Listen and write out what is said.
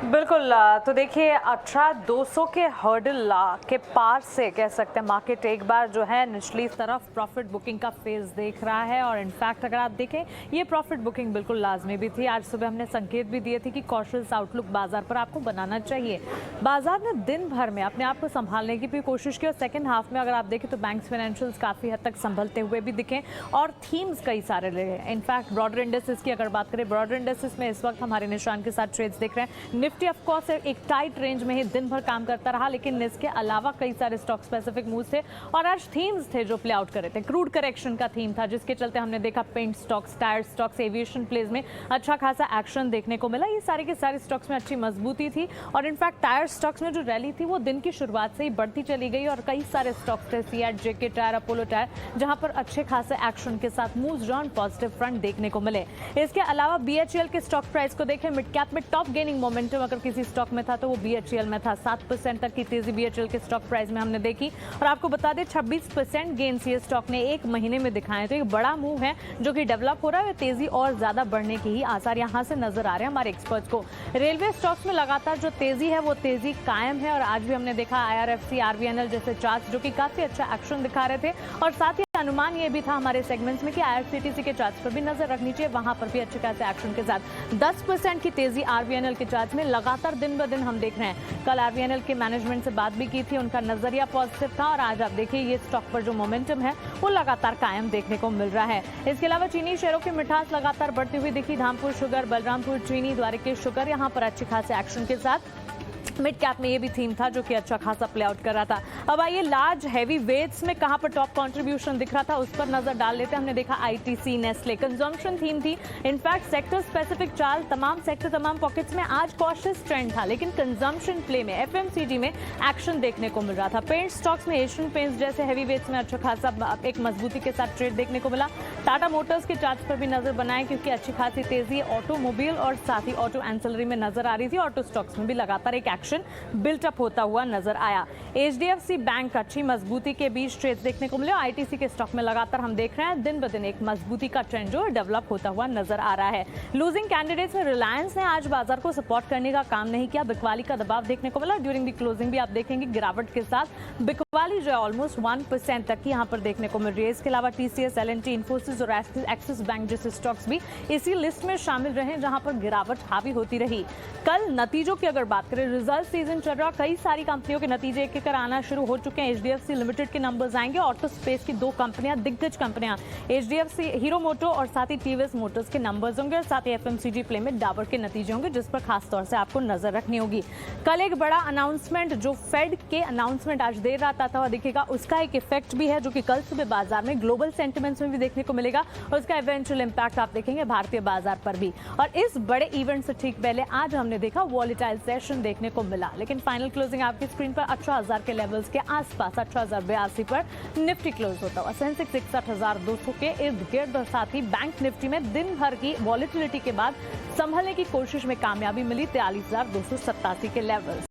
बिल्कुल। तो देखिए 18,200 के हर्डल के पार से कह सकते हैं मार्केट एक बार जो है निचली तरफ प्रॉफिट बुकिंग का फेज देख रहा है। और इनफैक्ट अगर आप देखें ये प्रॉफिट बुकिंग बिल्कुल लाजमी भी थी। आज सुबह हमने संकेत भी दिए थे कि कॉशियस आउटलुक बाजार पर आपको बनाना चाहिए। बाजार ने दिन भर में अपने आप को संभालने की भी कोशिश की और सेकेंड हाफ में अगर आप देखें तो बैंक्स फाइनेंशियल्स काफ़ी हद तक संभलते हुए भी दिखे और थीम्स कई सारे रहे। इनफैक्ट ब्रॉडर इंडेक्सेस की अगर बात करें, ब्रॉडर इंडेक्सेस में इस वक्त हमारे निशान के साथ ट्रेड्स देख रहे हैं। निफ्टी ऑफ कोर्स एक टाइट रेंज में ही दिन भर काम करता रहा, लेकिन इसके अलावा कई सारे स्टॉक स्पेसिफिक मूव्स थे और आज थीम्स थे जो प्ले आउट कर रहे थे। क्रूड करेक्शन का थीम था जिसके चलते हमने देखा paint stocks, tyre stocks, aviation place में अच्छा खासा एक्शन देखने को मिला। ये सारे के सारे स्टॉक्स में अच्छी मजबूती थी और इनफैक्ट टायर स्टॉक्स में जो रैली थी वो दिन की शुरुआत से ही बढ़ती चली गई और कई सारे स्टॉक्स थे, सीएट, जेके टायर, अपोलो टायर, जहां पर अच्छे खासे एक्शन के साथ मूव्स ऑन पॉजिटिव फ्रंट देखने को मिले। इसके अलावा बीएचईएल के स्टॉक प्राइस को देखें, मिड कैप में टॉप गेनिंग मोमेंटम अगर किसी स्टॉक में था तो वो बीएचईएल में था। 7% तक की तेजी बीएचईएल के स्टॉक प्राइस में हमने देखी और आपको बता दें 26% गेन्स ये स्टॉक ने एक महीने में दिखाए। तो एक बड़ा मूव है जो कि डेवलप हो रहा है, तेजी और ज्यादा बढ़ने की ही आसार यहां से नजर आ रहे हैं हमारे एक्सपर्ट्स को। रेलवे स्टॉक्स में लगातार जो तेजी है वो तेजी कायम है और आज भी हमने देखा आईआरएफसी, आरवीएनएल जैसे चार्ट्स जो कि काफी अच्छा एक्शन दिखा रहे थे और साथ ही अनुमान ये भी था हमारे सेगमेंट्स में कि आईआरसीटीसी के चार्ट्स पर भी नजर रखनी चाहिए, वहां पर भी अच्छे खासे एक्शन के साथ 10% की तेजी आरवीएनएल के चार्ट्स में लगातार दिन ब दिन हम देख रहे हैं। कल आरवीएनएल के मैनेजमेंट से बात भी की थी, उनका नजरिया पॉजिटिव था और आज आप देखिए ये स्टॉक पर जो मोमेंटम है वो लगातार कायम देखने को मिल रहा है। इसके अलावा चीनी शेयरों की मिठास लगातार बढ़ती हुई दिखी। धामपुर शुगर, बलरामपुर चीनी, द्वारिकेश शुगर यहाँ पर अच्छे खासे एक्शन के साथ। मिड कैप में ये भी थीम था जो कि अच्छा खासा प्ले आउट कर रहा था। अब आइए लार्ज हैवी वेट्स में कहां पर टॉप कंट्रीब्यूशन दिख रहा था उस पर नजर डाल लेते हैं। हमने देखा आईटीसी, नेस्ले, कंजम्पशन थीम थी। इनफैक्ट सेक्टर स्पेसिफिक चाल तमाम सेक्टर, तमाम पॉकेट्स में आज कॉशियस ट्रेंड था, लेकिन कंजम्पशन प्ले में एफएमसीजी में एक्शन देखने को मिल रहा था। पेंट स्टॉक्स में एशियन पेंट्स जैसे हैवी वेट्स में अच्छा खासा एक मजबूती के साथ ट्रेड देखने को मिला। टाटा मोटर्स के चार्ट्स पर भी नजर बनाए क्योंकि अच्छी खासी तेजी ऑटोमोबाइल और साथ ही ऑटो एंसिलरी में नजर आ रही थी। ऑटो स्टॉक्स में भी लगातार एक एक्शन बिल्टअप होता हुआ नजर आया। एचडीएफसी बैंक अच्छी मजबूती के बीच ट्रेड्स देखने को मिले। आईटीसी के स्टॉक में लगातार हम देख रहे हैं दिन ब दिन एक मजबूती का ट्रेंड जो डेवलप होता हुआ नजर आ रहा है। लूजिंग कैंडिडेट्स में रिलायंस ने आज बाजार को सपोर्ट करने का काम नहीं किया, बिकवाली का दबाव देखने को मिला। ड्यूरिंग द क्लोजिंग भी आप देखेंगे गिरावट के साथ बिकवाली जो है ऑलमोस्ट 1% तक की यहाँ पर देखने को मिल रही है। इसके अलावा टीसीएस, एलएनटी, इन्फोसिस और एक्सिस बैंक जैसे स्टॉक्स भी इसी लिस्ट में शामिल रहे जहां पर गिरावट हावी होती रही। कल नतीजों की अगर बात करें, रिजल्ट सीजन चल रहा, कई सारी कंपनियों के नतीजे एक एक आना शुरू हो चुके हैं। एचडीएफसी लिमिटेड के नंबर्स आएंगे। ऑटो स्पेस की दो कंपनियां, दिग्गज कंपनियां एचडीएफसी, हीरो मोटो और साथ ही टीवीएस मोटर्स के नंबर्स होंगे और साथ ही एफएमसीजी प्ले में डाबर के नतीजे होंगे जिस पर खास तौर से आपको नजर रखनी होगी। कल एक बड़ा अनाउंसमेंट जो फेड के अनाउंसमेंट आज देर रात आता हुआ दिखेगा, उसका एक इफेक्ट भी है जो कि कल सुबह बाजार में ग्लोबल सेंटिमेंट्स में भी देखने को मिलेगा और उसका इवेंचुअल इंपैक्ट आप देखेंगे भारतीय बाजार पर भी। और इस बड़े इवेंट से ठीक पहले आज हमने देखा वॉलेटाइल सेशन देखने को मिला, लेकिन फाइनल क्लोजिंग आपकी स्क्रीन पर 18,000 के लेवल्स के आसपास 18,082 पर निफ्टी क्लोज होता हुआ। सेंसेक्स 61,200 के इर्द गिर्द और साथ ही बैंक निफ्टी में दिन भर की वॉलेटिलिटी के बाद संभलने की कोशिश में कामयाबी मिली 43,287 के लेवल्स।